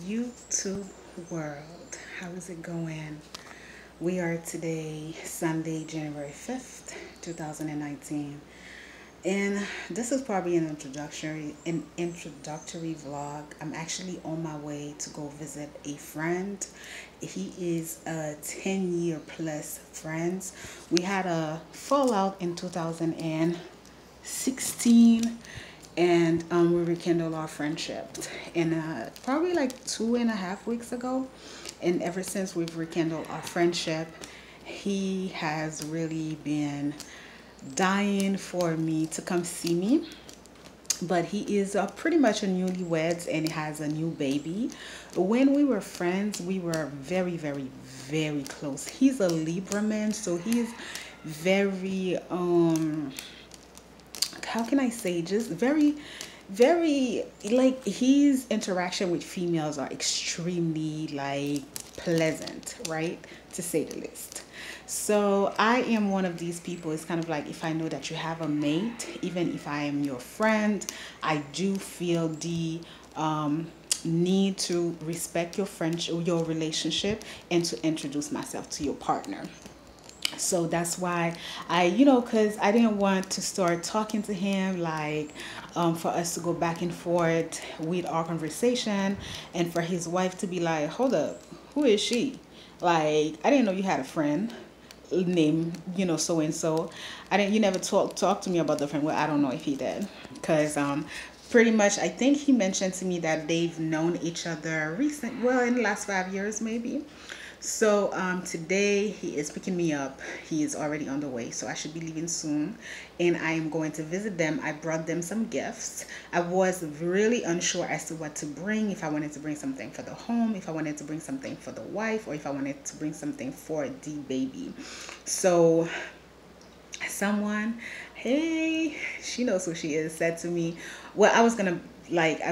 YouTube world, how is it going? We are today Sunday, January 5th, 2019, and this is probably an introductory vlog. I'm actually on my way to go visit a friend. He is a 10-year plus friend. We had a fallout in 2016, and we rekindled our friendship and probably like 2.5 weeks ago, and ever since we've rekindled our friendship, he has really been dying for me to come see me. But he is pretty much a newlyweds and has a new baby. When we were friends, we were very, very, very close. He's a Libra man, so he's very how can I say, just very, very, like, his interaction with females are extremely like pleasant, right, to say the least. So I am one of these people. It's kind of like, if I know that you have a mate, even if I am your friend, I do feel the need to respect your friendship, your relationship, and to introduce myself to your partner. So that's why because I didn't want to start talking to him, like, for us to go back and forth with our conversation, and for his wife to be like, hold up, who is she? Like, I didn't know you had a friend named, so and so. You never talk to me about the friend. Well, I don't know if he did, because pretty much I think he mentioned to me that they've known each other in the last 5 years maybe. So today he is picking me up. He is already on the way, so I should be leaving soon, and I am going to visit them. I brought them some gifts. I was really unsure as to what to bring, if I wanted to bring something for the home, if I wanted to bring something for the wife, or if I wanted to bring something for the baby. So someone, hey, she knows who she is, said to me, well, I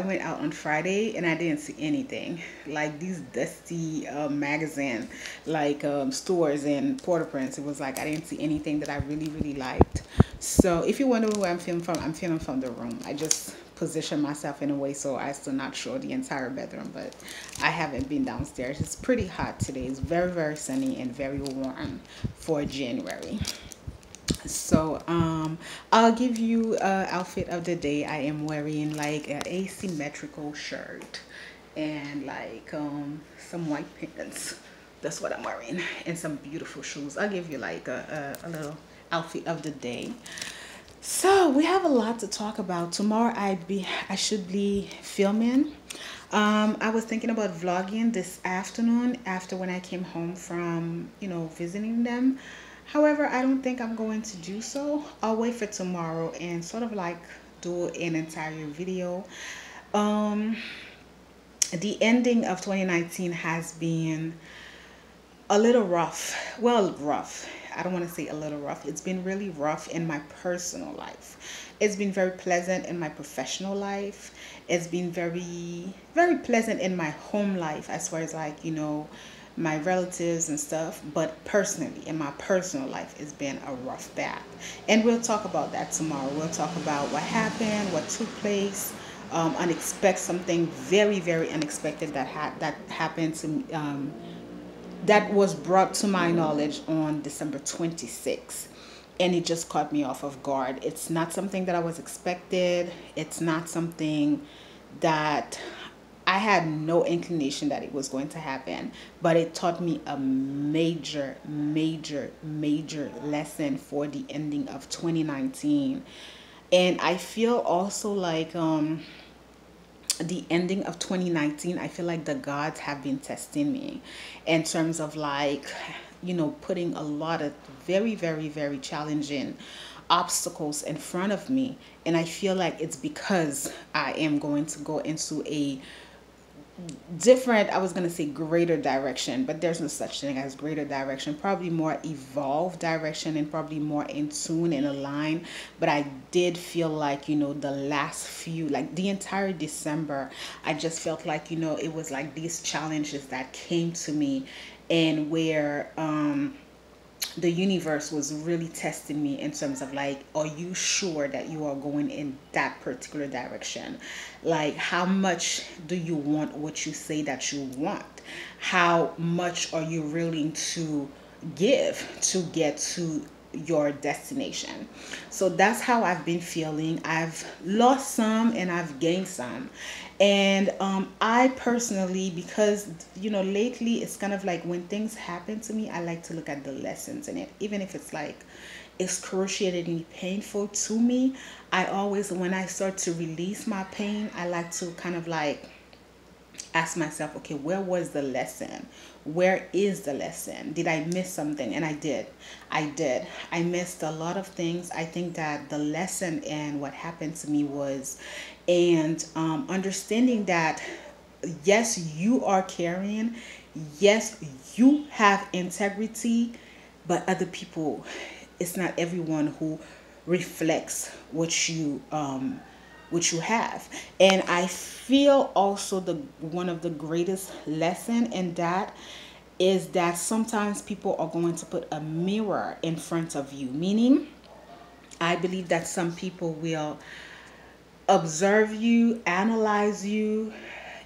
went out on Friday and I didn't see anything. Like, these dusty magazine, like, stores in Port-au-Prince, it was like I didn't see anything that I really, really liked. So if you wonder where I'm filming from, I'm filming from the room. I just position myself in a way so I still not show the entire bedroom, but I haven't been downstairs. It's pretty hot today. It's very, very sunny and very warm for January. So I'll give you outfit of the day. I am wearing like an asymmetrical shirt and like some white pants. That's what I'm wearing, and some beautiful shoes. I'll give you like a little outfit of the day. So we have a lot to talk about. Tomorrow I should be filming. I was thinking about vlogging this afternoon after when I came home from visiting them. However, I don't think I'm going to do so. I'll wait for tomorrow and sort of like do an entire video. The ending of 2019 has been a little rough. Well, rough. I don't want to say a little rough. It's been really rough in my personal life. It's been very pleasant in my professional life. It's been very, very pleasant in my home life, as far as like, my relatives and stuff. But personally, in my personal life, it's been a rough bath. And we'll talk about that tomorrow. We'll talk about what happened, what took place, something very, very unexpected that happened to me, that was brought to my knowledge on December 26th. And it just caught me off of guard. It's not something that I was expected. It's not something that I had no inclination that it was going to happen, but it taught me a major, major, major lesson for the ending of 2019. And I feel also like the ending of 2019, I feel like the gods have been testing me in terms of like, putting a lot of very, very, very challenging obstacles in front of me. And I feel like it's because I am going to go into a different, I was going to say greater direction, but there's no such thing as greater direction, probably more evolved direction, and probably more in tune and aligned. But I did feel like, the last few, like the entire December, I just felt like, it was like these challenges that came to me, and where the universe was really testing me in terms of like, are you sure that you are going in that particular direction? Like, how much do you want what you say that you want? How much are you willing to give to get to your destination? So that's how I've been feeling. I've lost some and I've gained some. And I personally, because lately it's kind of like when things happen to me, I like to look at the lessons in it, even if it's like excruciatingly painful to me. I always, when I start to release my pain, I like to kind of like ask myself, okay, where was the lesson? Where is the lesson? Did I miss something? And I did. I missed a lot of things. I think that the lesson and what happened to me was, and understanding that, yes, you are caring. Yes, you have integrity, but other people, it's not everyone who reflects what you have. And I feel also the one of the greatest lesson in that is that sometimes people are going to put a mirror in front of you, meaning I believe that some people will observe you, analyze you,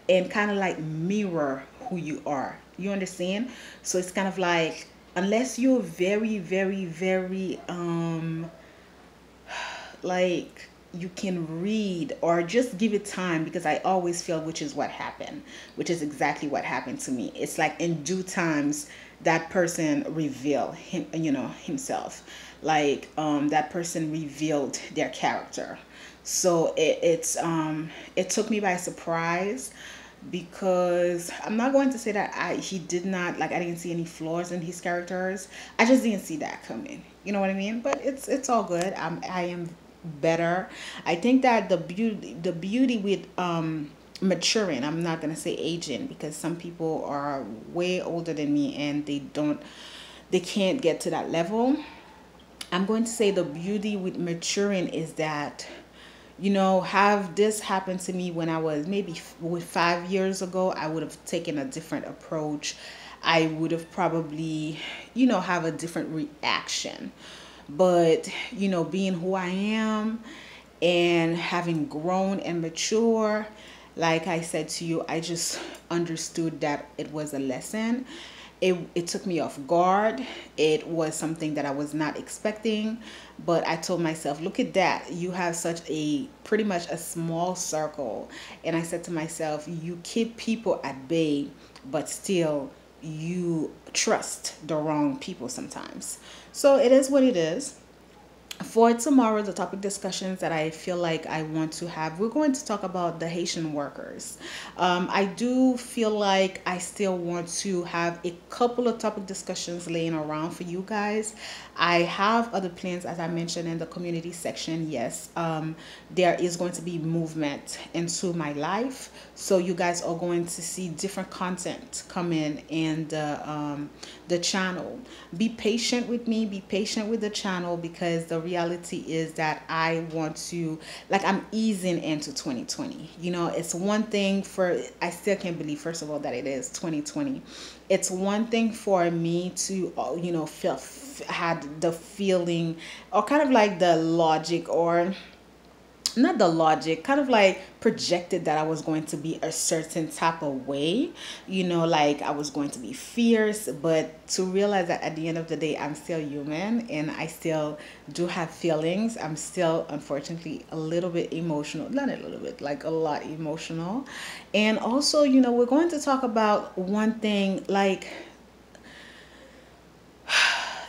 and kind of like mirror who you are. You understand? So it's kind of like, unless you're very, very, very like you can read or just give it time, because I always feel, which is what happened, which is exactly what happened to me. It's like in due times that person reveal him, himself, like that person revealed their character. So it took me by surprise, because I'm not going to say that he did not, like, I didn't see any flaws in his characters. I just didn't see that coming. You know what I mean? But it's all good. I am better. I think that the beauty with maturing, I'm not going to say aging, because some people are way older than me and they can't get to that level. I'm going to say the beauty with maturing is that, have this happened to me when I was maybe with 5 years ago, I would have taken a different approach. I would have probably, have a different reaction. But, being who I am and having grown and mature, like I said to you, I just understood that it was a lesson. It took me off guard. It was something that I was not expecting. But I told myself, look at that. You have such a pretty much a small circle. And I said to myself, you keep people at bay, but still you trust the wrong people sometimes. So it is what it is. For tomorrow, the topic discussions that I feel like I want to have, we're going to talk about the Haitian workers. I do feel like I still want to have a couple of topic discussions laying around for you guys. I have other plans, as I mentioned in the community section. Yes, there is going to be movement into my life. So you guys are going to see different content come in the channel. Be patient with me, be patient with the channel, because the reality is that I want to, like, I'm easing into 2020. It's one thing for, I still can't believe, first of all, that it is 2020. It's one thing for me to, feel, had the feeling, or kind of like the logic, or not the logic, kind of like projected that I was going to be a certain type of way, like I was going to be fierce, but to realize that at the end of the day, I'm still human and I still do have feelings. I'm still, unfortunately, a little bit emotional, not a little bit, like a lot emotional. And also, we're going to talk about one thing, like,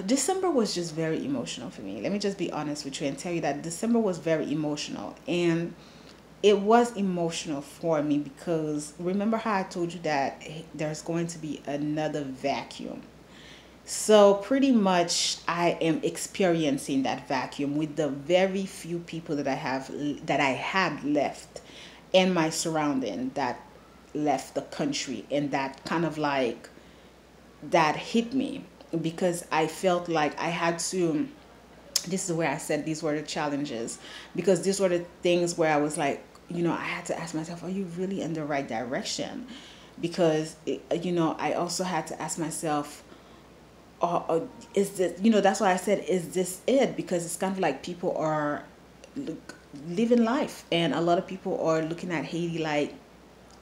December was just very emotional for me. Let me just be honest with you and tell you that December was very emotional. And it was emotional for me because remember how I told you that there's going to be another vacuum. So pretty much I am experiencing that vacuum with the very few people that I had left in my surrounding, that left the country, and that kind of like that hit me, because I felt like I had to, this is where I said these were the challenges, because these were the things where I was like, I had to ask myself, are you really in the right direction? Because I also had to ask myself, is this, that's why I said, is this it? Because it's kind of like people are look, living life, and a lot of people are looking at Haiti like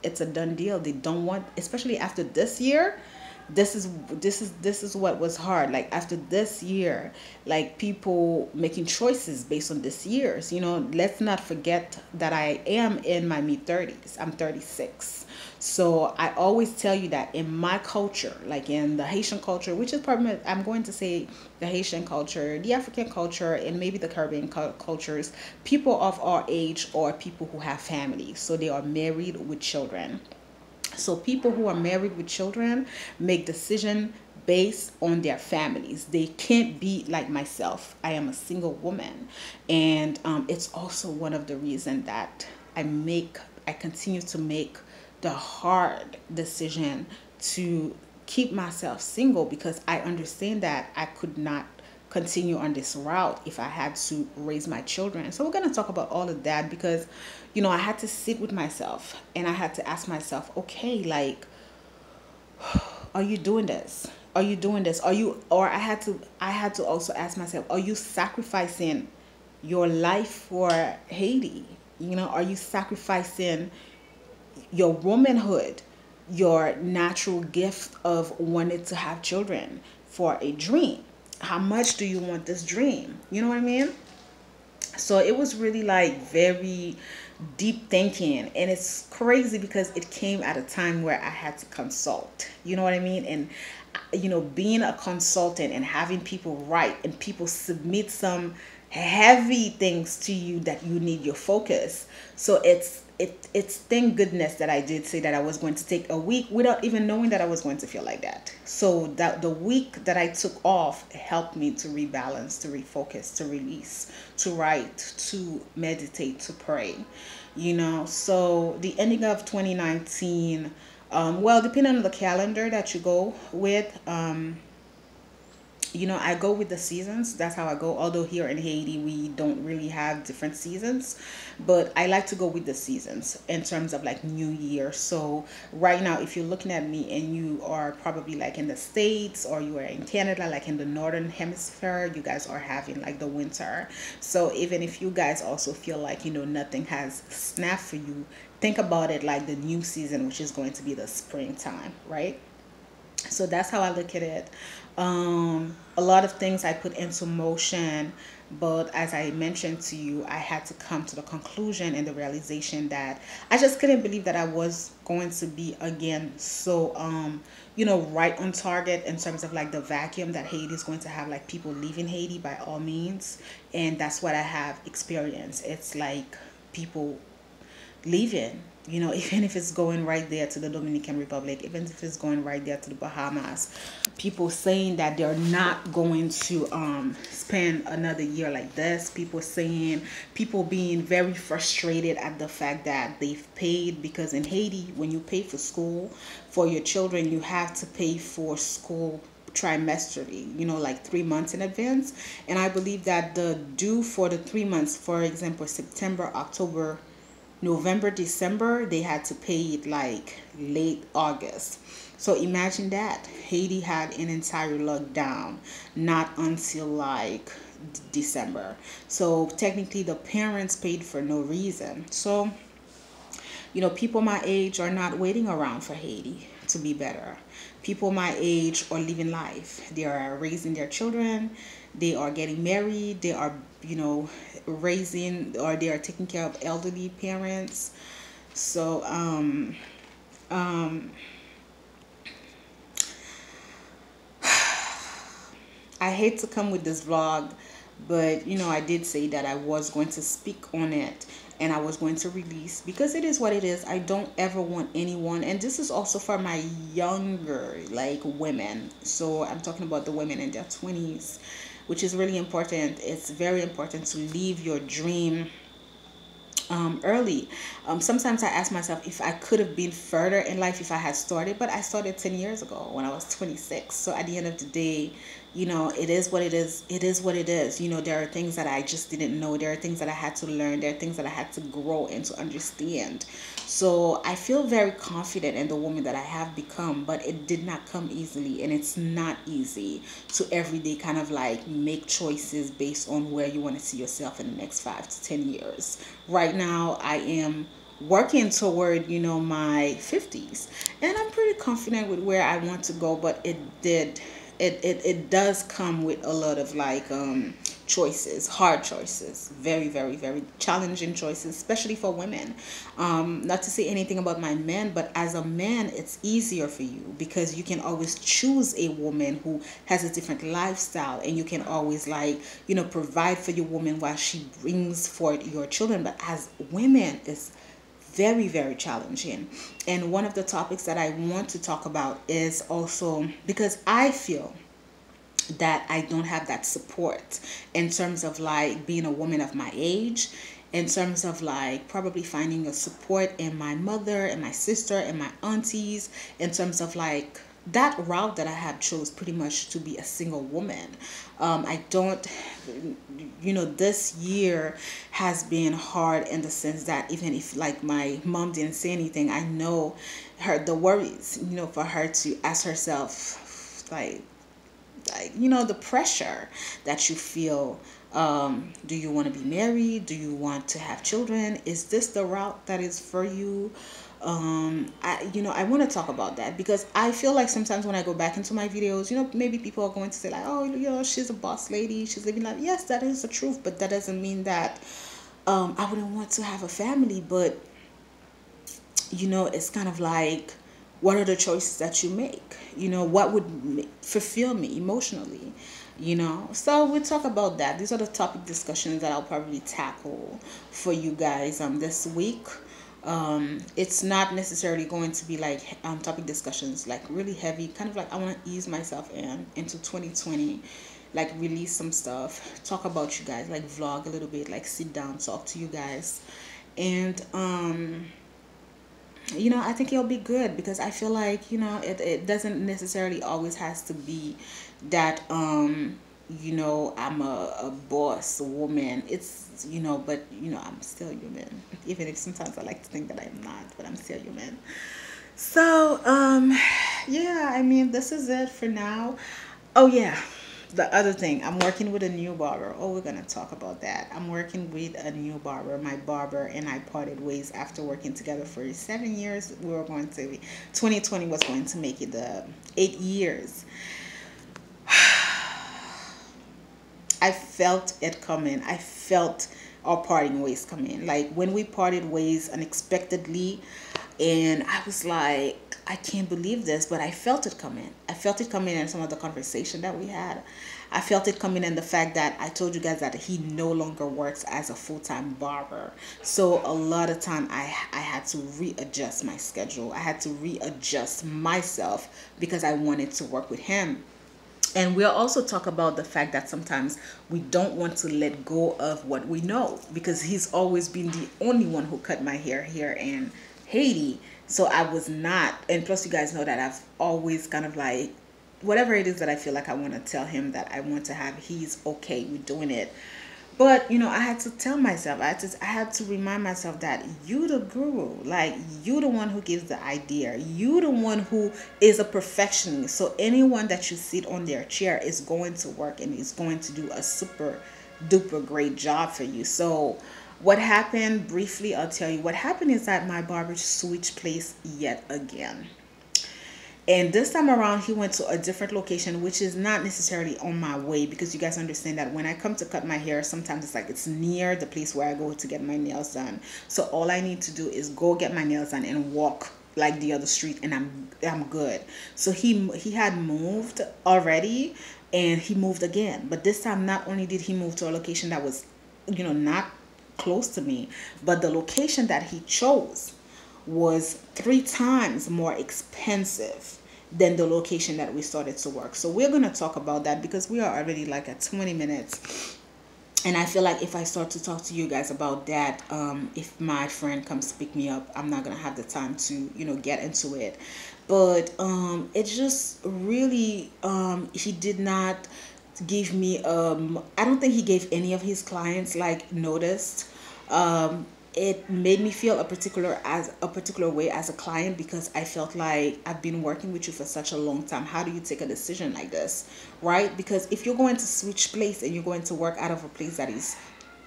it's a done deal. They don't want, especially after this year. This is what was hard. Like after this year, like people making choices based on this year's. Let's not forget that I am in my mid 30s. I'm 36. So I always tell you that in my culture, like in the Haitian culture, which is probably, I'm going to say the Haitian culture, the African culture, and maybe the Caribbean cultures, people of our age are people who have families. So they are married with children. So people who are married with children make decision based on their families. They can't be like myself. I am a single woman, and it's also one of the reasons that I continue to make the hard decision to keep myself single, because I understand that I could not continue on this route if I had to raise my children. So we're going to talk about all of that, because I had to sit with myself and I had to ask myself, okay, like, are you doing this? Are you doing this? Or I had to also ask myself, are you sacrificing your life for Haiti? Are you sacrificing your womanhood, your natural gift of wanting to have children for a dream? How much do you want this dream? You know what I mean? So it was really like very deep thinking, and it's crazy because it came at a time where I had to consult. You know what I mean? And being a consultant and having people write and people submit some heavy things to you that you need your focus. So it's thank goodness that I did say that I was going to take a week without even knowing that I was going to feel like that. So that the week that I took off helped me to rebalance, to refocus, to release, to write, to meditate, to pray. So the ending of 2019, well, depending on the calendar that you go with, I go with the seasons. That's how I go. Although here in Haiti, we don't really have different seasons, but I like to go with the seasons in terms of like New Year. So right now, if you're looking at me and you are probably like in the States, or you are in Canada, like in the Northern Hemisphere, you guys are having like the winter. So even if you guys also feel like, nothing has snapped for you, think about it like the new season, which is going to be the springtime, right? So that's how I look at it. A lot of things I put into motion, but as I mentioned to you, I had to come to the conclusion and the realization that I just couldn't believe that I was going to be again so right on target in terms of like the vacuum that Haiti is going to have, like people leaving Haiti by all means. And that's what I have experienced. It's like people leaving, even if it's going right there to the Dominican Republic, even if it's going right there to the Bahamas. People saying that they're not going to spend another year like this. People being very frustrated at the fact that they've paid, because in Haiti, when you pay for school for your children, you have to pay for school trimesterly, like 3 months in advance. And I believe that the due for the 3 months, for example, September, October, November, December, they had to pay it like late August. So imagine that. Haiti had an entire lockdown, not until like December. So technically the parents paid for no reason. So, people my age are not waiting around for Haiti to be better. People my age are living life. They are raising their children. They are getting married. They are, raising, or they are taking care of elderly parents. So, I hate to come with this vlog, but I did say that I was going to speak on it and I was going to release, because it is what it is. I don't ever want anyone, and this is also for my younger like women. So I'm talking about the women in their 20s, which is really important. It's very important to leave your dream early. Sometimes I ask myself if I could have been further in life if I had started, but I started 10 years ago when I was 26. So at the end of the day, you know, it is what it is. It is what it is. You know, there are things that I just didn't know. There are things that I had to learn. There are things that I had to grow and to understand. So I feel very confident in the woman that I have become, but it did not come easily, and it's not easy to every day kind of like make choices based on where you want to see yourself in the next 5 to 10 years. Right now, I am working toward, you know, my 50s, and I'm pretty confident with where I want to go, but it does come with a lot of like choices, hard choices, very, very, very challenging choices, especially for women. Not to say anything about my men, but as a man, it's easier for you because you can always choose a woman who has a different lifestyle, and you can always, like, you know, provide for your woman while she brings forth your children. But as women, it's very, very challenging. And one of the topics that I want to talk about is also because I feel that I don't have that support in terms of like being a woman of my age, in terms of like probably finding a support in my mother and my sister and my aunties, in terms of like that route that I have chose pretty much to be a single woman. I don't, you know, this year has been hard in the sense that even if like my mom didn't say anything, I know her, the worries, you know, for her to ask herself, like, you know, the pressure that you feel. Do you want to be married? Do you want to have children? Is this the route that is for you? You know, I want to talk about that because I feel like sometimes when I go back into my videos, you know, maybe people are going to say like, oh, you know, she's a boss lady, she's living life. Yes, that is the truth, but that doesn't mean that I wouldn't want to have a family. But you know, it's kind of like, what are the choices that you make? You know, what would fulfill me emotionally? You know, so we'll talk about that. These are the topic discussions that I'll probably tackle for you guys this week. It's not necessarily going to be like topic discussions like really heavy, kind of like I want to ease myself into 2020, like release some stuff, talk about you guys, like vlog a little bit, like sit down, talk to you guys. And you know, I think it'll be good because I feel like, you know, it doesn't necessarily always has to be that you know, I'm a boss woman. It's, you know, but you know, I'm still human, even if sometimes I like to think that I'm not, but I'm still human. So yeah, I mean, this is it for now. Oh yeah, the other thing, I'm working with a new barber. Oh, we're gonna talk about that. I'm working with a new barber. My barber and I parted ways after working together for 7 years. We were going to be 2020 was going to make it the 8 years. I felt it coming. I felt our parting ways coming. Like when we parted ways unexpectedly, and I was like, I can't believe this, but I felt it coming. I felt it coming in some of the conversation that we had. I felt it coming in the fact that I told you guys that he no longer works as a full-time barber. So a lot of time I had to readjust my schedule. I had to readjust myself because I wanted to work with him. And we'll also talk about the fact that sometimes we don't want to let go of what we know because he's always been the only one who cut my hair here in Haiti. So I was not, and plus you guys know that I've always kind of like, whatever it is that I feel like I want to tell him that I want to have, he's okay with doing it. But you know, I had to tell myself, I had to remind myself that you the guru, like you the one who gives the idea, you the one who is a perfectionist. So anyone that you sit on their chair is going to work and is going to do a super duper great job for you. So what happened briefly, I'll tell you. What happened is that my barber switched place yet again. And this time around, he went to a different location, which is not necessarily on my way because you guys understand that when I come to cut my hair, sometimes it's like it's near the place where I go to get my nails done. So all I need to do is go get my nails done and walk like the other street, and I'm good. So he had moved already, and he moved again. But this time, not only did he move to a location that was, you know, not close to me, but the location that he chose was 3 times more expensive than the location that we started to work. So we're going to talk about that because we are already like at 20 minutes And I feel like if I start to talk to you guys about that, if my friend comes to pick me up, I'm not gonna have the time to, get into it. But it's just really, he did not give me. I don't think he gave any of his clients like noticed. It made me feel a particular way as a client, because I felt like I've been working with you for such a long time. How do you take a decision like this, right? Because if you're going to switch place and you're going to work out of a place that is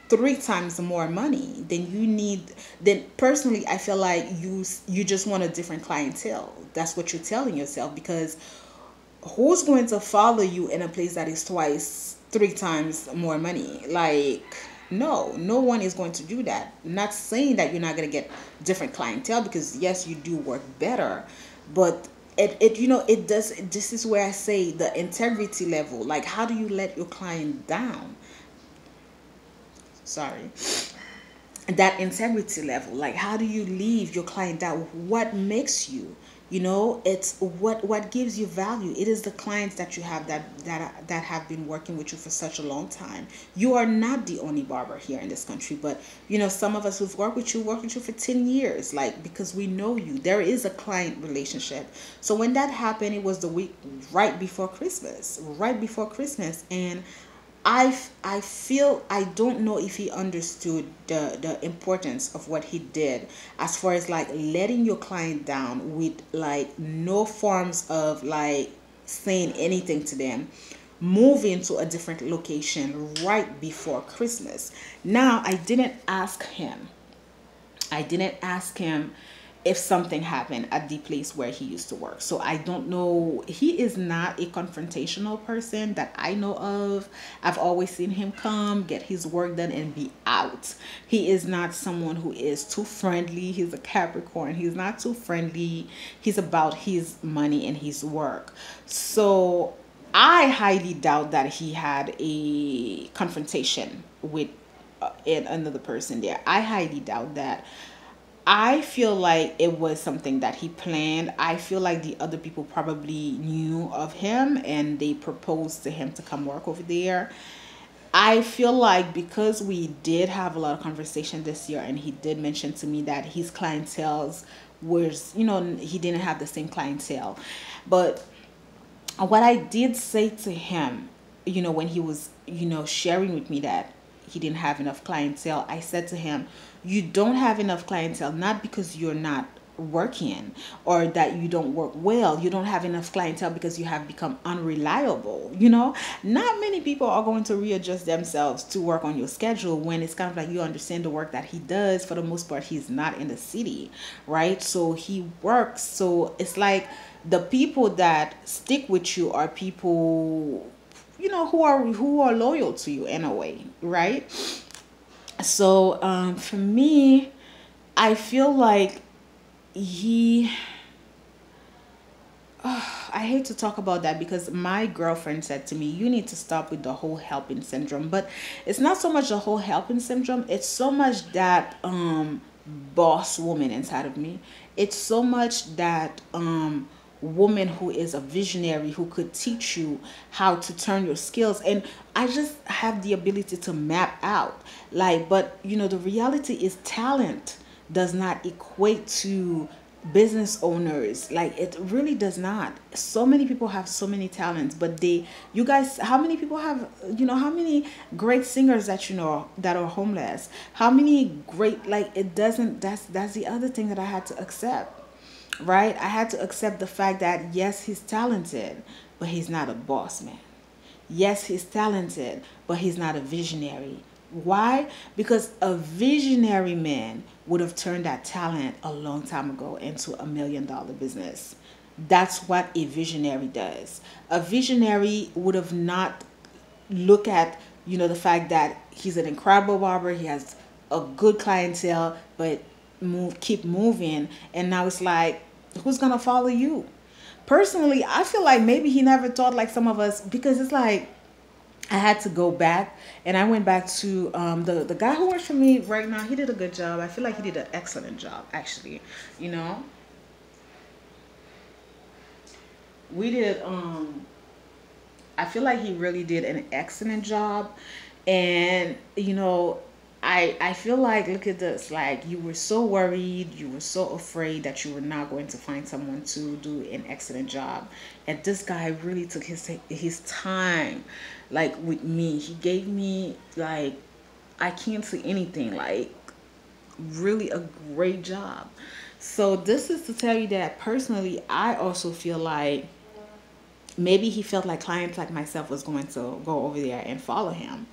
three times more money, then personally I feel like you just want a different clientele. That's what you're telling yourself, because who's going to follow you in a place that is twice, three times more money? Like, no one is going to do that. Not saying that you're not going to get different clientele, because yes, you do work better, but it does. This is where I say the integrity level. Like, how do you let your client down? Sorry. That integrity level, like, how do you leave your client down? What makes you, it's what gives you value. It is the clients that you have that have been working with you for such a long time. You are not the only barber here in this country, but some of us who've worked with you for 10 years, like, because we know you. There is a client relationship. So when that happened, it was the week right before Christmas. And I feel, I don't know if he understood the importance of what he did, as far as like letting your client down with like no forms of like saying anything to them, moving to a different location right before Christmas. Now, I didn't ask him if something happened at the place where he used to work. So I don't know. He is not a confrontational person that I know of. I've always seen him come, get his work done, and be out. He is not someone who is too friendly. He's a Capricorn. He's not too friendly. He's about his money and his work. So I highly doubt that he had a confrontation with another person there. I highly doubt that. I feel like it was something that he planned. I feel like the other people probably knew of him and they proposed to him to come work over there. I feel like because we did have a lot of conversation this year, and he did mention to me that his clientele's was, he didn't have the same clientele. But what I did say to him, when he was, sharing with me that he didn't have enough clientele, I said to him, you don't have enough clientele, not because you're not working or that you don't work well. You don't have enough clientele because you have become unreliable. Not many people are going to readjust themselves to work on your schedule when it's kind of like you understand the work that he does. For the most part, he's not in the city, right? So he works. So it's like the people that stick with you are people, who are loyal to you in a way, right? So for me, I feel like he I hate to talk about that, because my girlfriend said to me, you need to stop with the whole helping syndrome. But it's not so much the whole helping syndrome, it's so much that boss woman inside of me. It's so much that woman who is a visionary, who could teach you how to turn your skills. And I just have the ability to map out, like, but the reality is talent does not equate to business owners. Like, it really does not. So many people have so many talents, but you guys, how many people have, how many great singers that that are homeless? How many great, like, it doesn't, that's the other thing that I had to accept. Right? I had to accept the fact that yes, he's talented, but he's not a boss man. Yes, he's talented, but he's not a visionary. Why? Because a visionary man would have turned that talent a long time ago into $1 million business. That's what a visionary does. A visionary would have not look at, the fact that he's an incredible barber, he has a good clientele, but keep moving. And now it's like, who's gonna follow you? Personally, I feel like maybe he never thought like some of us, because it's like I had to go back, and I went back to the guy who works for me right now. He did a good job. I feel like he did an excellent job, actually. We did I feel like he really did an excellent job. And I feel like, look at this, like you were so worried, you were so afraid that you were not going to find someone to do an excellent job, and this guy really took his time, like with me. He gave me, like, I can't say anything, like really a great job. So this is to tell you that personally, I also feel like maybe he felt like clients like myself was going to go over there and follow him.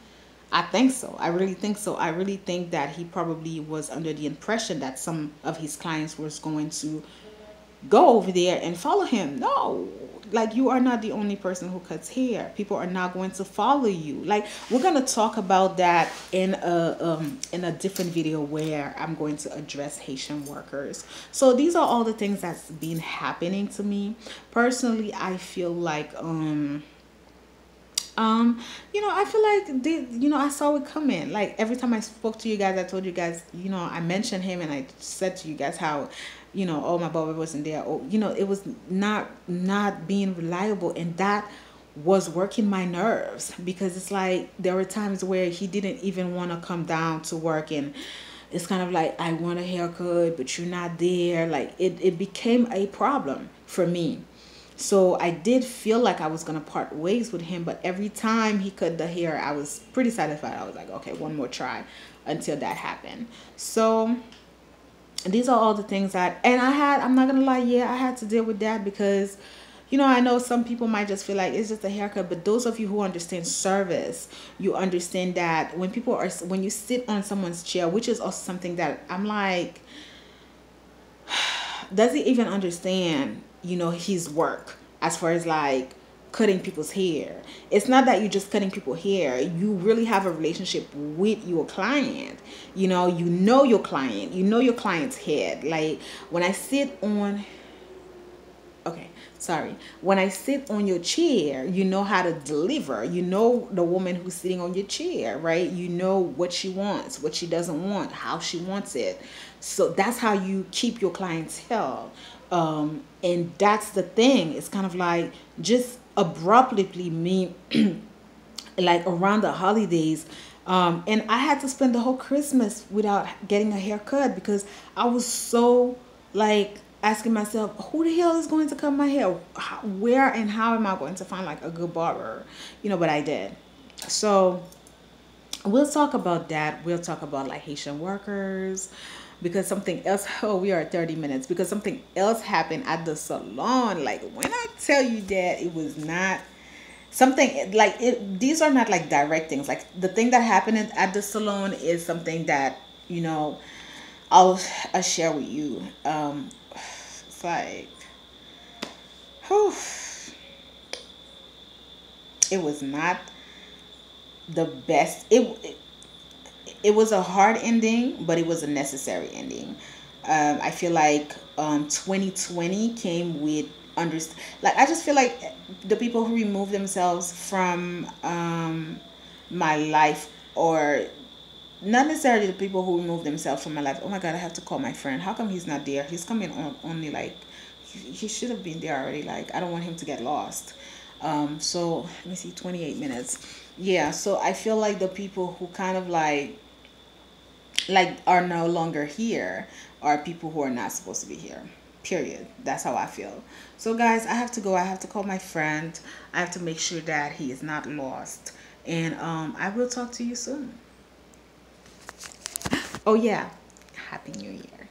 I think so. I really think so. I really think that he probably was under the impression that some of his clients was going to go over there and follow him. No, like you are not the only person who cuts hair. People are not going to follow you. Like we're gonna talk about that in a different video where I'm going to address Haitian workers. So these are all the things that's been happening to me personally. I feel like I feel like I saw it coming. Like every time I spoke to you guys, I told you guys, I mentioned him and I said to you guys how, oh, my barber wasn't there. Oh, it was not being reliable, and that was working my nerves because it's like there were times where he didn't even want to come down to work, and it's kind of like, I want a haircut, but you're not there. Like it became a problem for me. So I did feel like I was going to part ways with him, but every time he cut the hair, I was pretty satisfied. I was like, okay, one more try until that happened. So these are all the things and I'm not going to lie, yeah, I had to deal with that because, I know some people might just feel like it's just a haircut, but those of you who understand service, you understand that when you sit on someone's chair, which is also something that I'm like, does he even understand, his work as far as like cutting people's hair? It's not that you're just cutting people's hair. You really have a relationship with your client. You know your client. You know your client's head. Like when I sit on when I sit on your chair, you know how to deliver. You know the woman who's sitting on your chair, right? You know what she wants, what she doesn't want, how she wants it. So that's how you keep your clientele. And that's the thing. It's kind of like just abruptly me, like around the holidays. And I had to spend the whole Christmas without getting a haircut because I was so like asking myself, who the hell is going to cut my hair? Where and how am I going to find like a good barber? But I did. So we'll talk about that. We'll talk about like Haitian workers because something else. Oh, we are at 30 minutes because something else happened at the salon. Like when I tell you that it was not something like it, these are not like direct things. Like the thing that happened at the salon is something that, I'll share with you. It's like, whew, it was not the best. It was a hard ending, but it was a necessary ending. I feel like 2020 came with like I just feel like the people who remove themselves from my life, or not necessarily the people who remove themselves from my life. Oh my God, I have to call my friend. How come he's not there? He's coming on only like he should have been there already. Like I don't want him to get lost. So let me see, 28 minutes. Yeah, so I feel like the people who kind of like are no longer here are people who are not supposed to be here, period. That's how I feel. So guys, I have to go. I have to call my friend. I have to make sure that he is not lost, and I will talk to you soon. Oh yeah, happy new year.